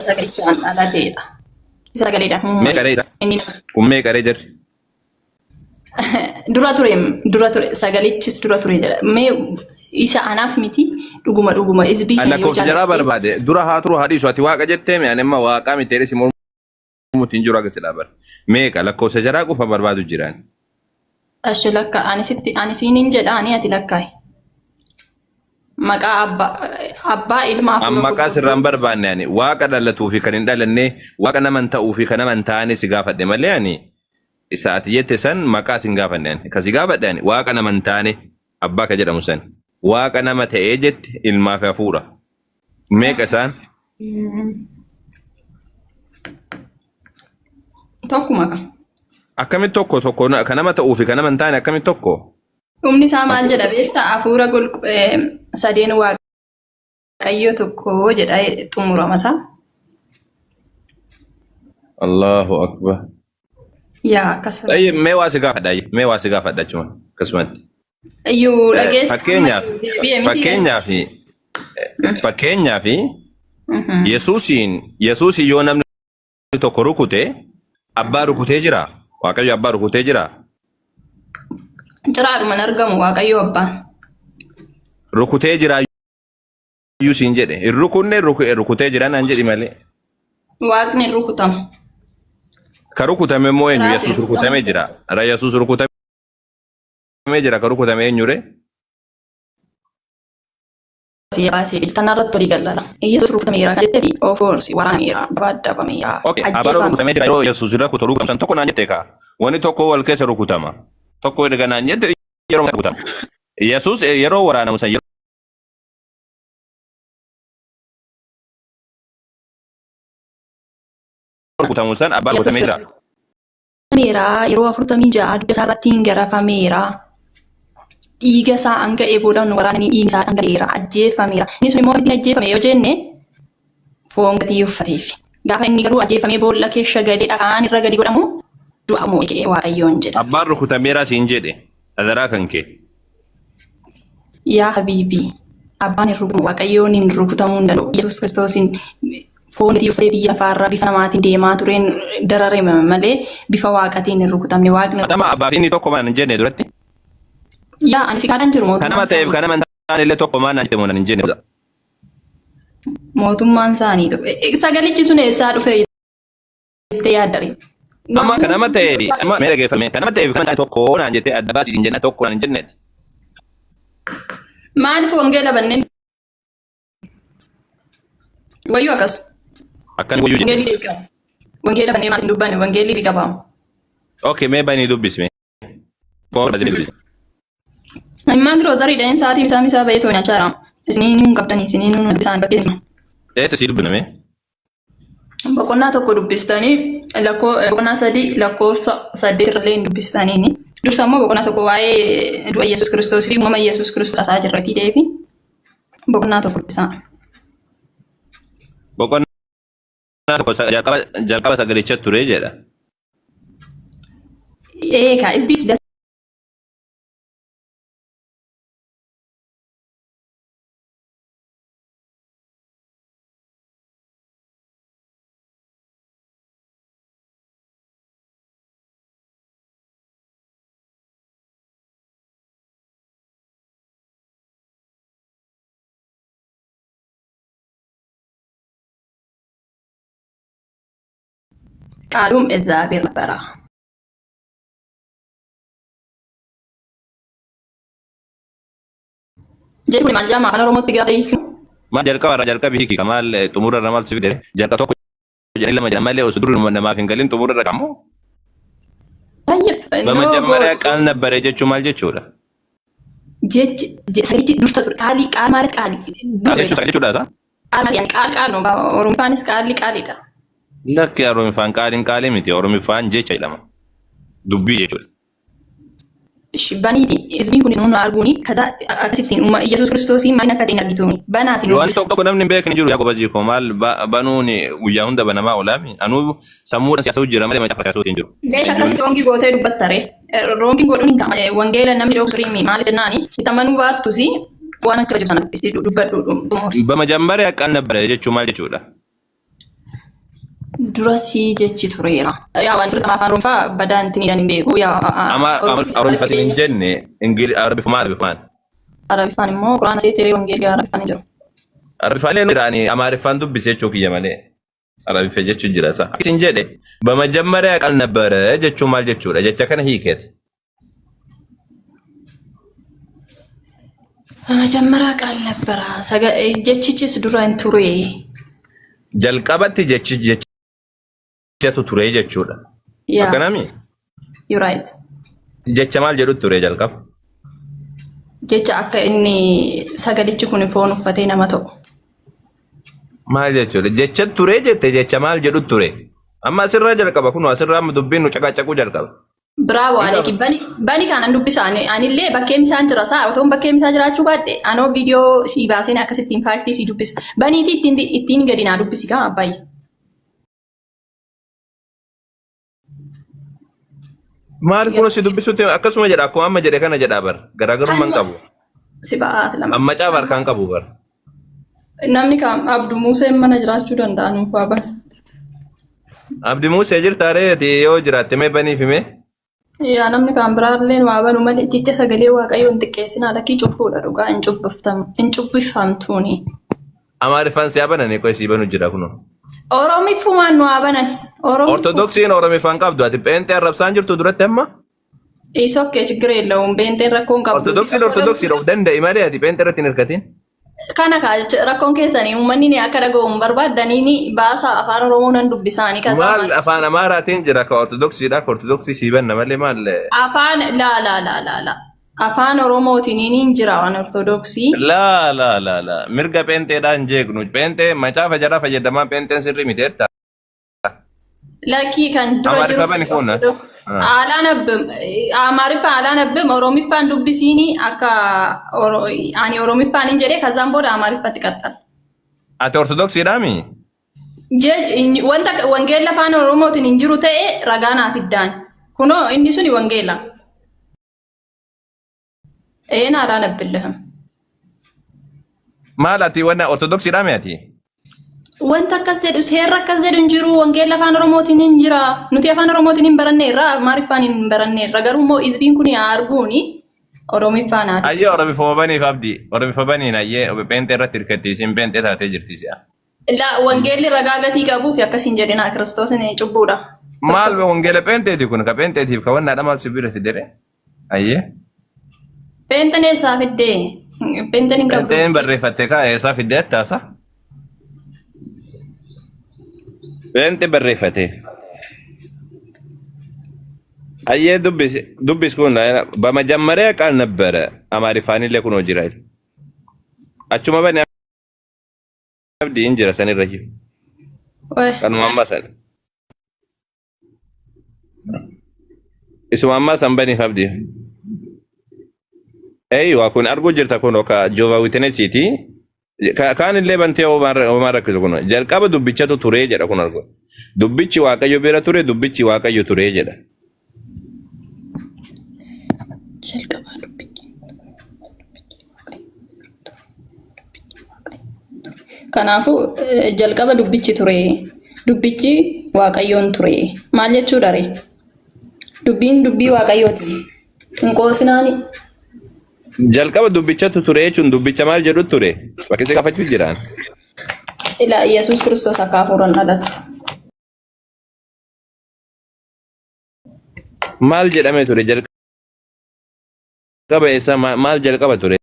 sagalichaan dhalateedha. Sagaleedha. Meeqa reessa? Kun meeqa ree jirti? Dura ture sagalichis dura ture jedha. Mee isa anaaf miti dhuguma isbii Ana koofsi jaraa barbaade dura haa turu haadhiisu ati waaqa jettee mee ani amma waaqaa miti dheesi mormuutiin jiru akka silaa bara. Meeqa lakkoofsa jaraa qofa barbaadu jiraan? Ashee lakka ani siiniin jedha ani ati lakkaayi. Maqaa abbaa ilmaa Amma maqaa sirraan barbaanne ani waaqa dhalatuu fi kan hin dhalanne waaqa naman ta'uu fi kan naman ta'anii si gaafadhe malee ani isa ati jette san maqaa sin gaafanne ani kasi gaafadhe ani waaqa naman taane abbaa ka jedhamu san waaqa nama ta'ee jette ilmaa fi hafuura meeqa isaan? Tokkuma ka. Akkamitti tokko kan nama ta'uu fi kan naman taane akkamitti tokko? Humni isaa maal jedha beektaa hafuura sadeen waaqayyo tokko jedha xumurama isaa. Allahu akbar. Yaa akkasuma. Mee waa si gaafadha jechuun akkasumatti. Iyyuu dhageessa. Fakkeenyaaf Yesuusiin yoo namni tokko rukute abbaa rukutee jira waaqayyo abbaa rukutee jira. Ciraadhumaan argamu waaqayyo abbaan. Rukutee jira iyyuu siin jedhe hin rukunne rukutee jira naan jedhi malee. Waaqni rukutama. Ka rukutame immoo eenyu Yesuus rukutamee jira. Ra Yesuus rukutamee jira ka rukutame eenyure? Iltana irratti walii galala. Yesuus rukutameera kan jettee ofoorsi waraaneera baaddabameera. Okay, abbaa rukutamee jira yeroo Yesuus rukutu rukutamsan tokko naan jette kaa. Wani tokko wal keessa rukutama. Tokko erga naan jette yeroo rukutama. Yesuus yeroo waraanamu san rukutamu san abbaa rukutamee jira. Yeroo 46 dugda isaa irratti hin garafameera. Dhiiga isaa hanga eeboodhaan waraananii dhiigni isaa dhangaleera ajjeefameera. Inni sun immoo ittiin ajjeefame yoo jenne foon gatii uffateef. Gaafa inni garuu ajjeefamee boolla keessa gadi dhagaan irra gadi godhamu du'a moo'ee waaqayyoon jedha. Abbaan rukutameera siin jedhe adaraa kan kee. Yaa habiibii abbaan hin rukutamu waaqayyoon hin rukutamuu hin danda'u. Yesuus Kiristoosiin foon gatii uffatee biyya lafaarra bifa namaatiin deemaa tureen darare malee bifa waaqatiin hin rukutamne waaqni. Adama abbaa fi inni tokko maan hin jenne duratti. Yaa ani si kaadhan jiru mootummaan. Kanama ta'eef kanama hin taane illee tokko maan jedhamu hin jenne. Mootummaan isaanii tokko. Sagalichi sun eessaa dhufe jettee yaaddare. Amma kanama ta'eef amma mee dhageeffame kanama ta'eef kanama tokko naan jettee adda baasisin jenna tokko naan hin jenne. Maaliif wangeela banneen? Wayyuu akkas. Akkan wayyuu jenna. Wangeelli qaba. Wangeela bannee maaliif dubbanne wangeelli qaba. Okay, mee banii dubbisme. Boora dubbisme. Immaan giroozarii dha'een sa'aatii misaa ba'ee too nyaachaa jira. Isiniin qabdanii isiniin dubbisaan bakkeessa. Eessa sii dubbiname? Boqonnaa tokko dubbistanii boqonnaa 3 lakkoofsa 8 irrallee hin dubbistaniini. Dursa immoo boqonnaa tokko waa'ee du'a Yesuus Kiristoos fi uumama Yesuus Kiristoos isaa jirratti deebi. Boqonnaa tokko dubbisaa. Boqonnaa tokko jalqaba sagalicha ture jedha. Eegaa isbiis ቃሉም እግዚአብሔር ነበረ። Jechuun maal jedhama afaan Oromootti gaafa hiiknu? Maal jalqaba hiiki maal xumurarra maal sifi jedhe jalqaba tokko jedhanii lama jedhan malee osoo durri namaaf hin galin xumurarra qabu. Bamajammaariyaa qaal nabbare jechuun maal jechuudha? Jechi dursa qaal ማለት ቃል jechuudha isaa? ቃል ነው ኦሮሞፋንስ ቃልidha. Lakki Oromifaan qaaliin miti Oromifaan jecha jedhama. Dubbii jechuudha. Baniiti isbiin kunis nu arguuni kaza akkasittiin Yesuus Kiristoosiin maal akka ta'in argituuni. Banaatiin. Waan tokko namni beekni jiru yaa gobaji ko maal banuun guyyaa hunda banamaa olaami. Anuu sammuudhaan siyaasa hojjira malee macaafa siyaasootiin jiru. Leesha akkas roongii gootee dubbattare. Roongii godhuun wangeela namni dhoksuriimi maal jennaani ittamanuu baattusi waan akka jiru sana dubbadhu. Bamajammaariyaa qaal nabbare jechuun maal jechuudha? durasi jechi tureera. Yaa waan turte afaan Oromoo badaan tiniidhaan hin beeku. Ama Oromifatiin hin jenne Arabiffaan. Arabiffaan immoo Quraana seetiree wangeelii Arabiffaan hin jiru. Arabiffaan iraanii Amaariffaan dubbisee jechuu kiyya malee. Arabiffe jechuun jira isaa. Isin jedhe በመጀመሪያ ቃል ነበረ jechuun maal jechuudha? Jecha kana hiikeeti. በመጀመሪያ ቃል ነበረ jechichis dura hin ture. Jalqabatti jechatu ture jechuudha. Akkanami? You're right. Jecha maal jedhu ture jalqaba? Jecha akka inni sagalichi kun foon uffatee nama ta'u. Maal jechuudha? Jecha ture jette jecha maal jedhu ture? Amma asirraa jalqaba kun asirraa amma dubbiin nu caqacaquu jalqaba. Bravo Aleki bani kanan dubbisa anillee bakkeem isaan jira saa otoon bakkeem isaa jiraachuu baadhe anoo viidiyoo si baaseen akkasittiin faaktii si dubbisa. Baniitii ittiin gadi naa dubbisi gaa abbaayye. Maal kun si dubbisutti akkasuma jedha akkuma amma jedhe kana jedha bar garaagarummaa hin qabu. Si ba'aat lama. Amma caabar kan qabu bar. Namni kam Abdu Musee mana jiraachuu danda'an uffaa bar. Abdi Musee jirtaaree yoo jiraatte mee baniif hime? Yaa namni kan biraallee waa banu malee jecha sagalee waaqayyoon xiqqeessinaa lakkii cubbuudha dhugaa hin cubbifamtuuni. Amaariffaan siyaa banane qoy sii banu jira kunuun. Oromiffumaan nu haa banan. Ortodoksiin Oromiffaan qabdu ati pheenxee arrabsaan jirtu duratti amma? Isokkee ችግር የለውም pheenxeen rakkoon qabdu. Ortodoksiin of danda'i malee ati pheenxee irratti hin hirkatin. Kana rakkoon keessanii uummanni akka dhaga'uun barbaadanii baasa afaan Oromoo nan dubbisaanii kasaa. Maal afaan Amaaraatiin jira ka Ortodoksiidha ka Ortodoksii sii banna malee maal? Afaan la afaan Oromootiin hin jira waan Ortodoksii. La mirga pheenxeedhaan jeeqnu pheenxee macaafa jara fayyadamaa pheenxeen sirrii miteetta. Lakkii kan dura jiru Amaariffaan alaan abbim Oromiffaan dubbisiini akka ani Oromiffaan hin jedhee kazaan booda Amaariffatti qaxxal. Ati Ortodoksiidhaami? Wanta wangeela afaan Oromootiin hin jiru ta'e ragaa naaf iddaan. Kunoo inni suni wangeela. Alaan abbillahan. Maal ati wanna Ortodoksiidhaami ati? Wanta akkas jedhu seerri akkas jedhu hin jiru wangeela afaan Oromootiin hin jira. Nuti afaan Oromootiin hin baranneerra Amaariffaan hin baranneerra garuu immoo izbiin kun haa arguuni Oromiffaan haa. Ayyee Oromiffa baniif abdii Oromiffa baniin ayyee pheenxee irratti hirkattiisiin pheenxee taatee jirti si'a. Wangeelli ragaa gatii qabuuf akkasiin jedhina Kiristoosin cubbuudha. Maal wangeela pheenxeeti kun ka pheenxeetiif ka wanna dhamaaf sibiira fidere ayyee. Pheenxeen eessaa fiddee? Pheenxeen hin qabdu. Pheenxeen barreeffatte kaa eessaa fiddee attaasa? Pheenxee barreeffate. Ayyee dubbis kun በመጀመሪያ ቃል ነበረ Amaariffaan illee kunoo jira. Achuma bani abdii hin jira sanirra jiru. Kanuma amma sana. Isuma amma san baniif abdii. Waa kun arguu jirta kun ka Jehovah Witnessiiti. Kaan illee bantee homaa rakkisu kun jalqaba dubbichatu ture jedha kun argu. Dubbichi Waaqayyo bira ture dubbichi Waaqayyo ture jedha. Kanaafuu jalqaba dubbichi ture dubbichi Waaqayyoon ture maal jechuudha ree? Dubbiin dubbii Waaqayyooti. Hin qoosinaani. Jalqaba dubbichatu ture jechuun dubbicha maal jedhu ture? Bakka isa gaafachuu jiraan. Ilaa Yesuus Kiristoos akka hafuuraan dhalatu. Maal jedhame ture jalqaba isa maal jalqaba ture?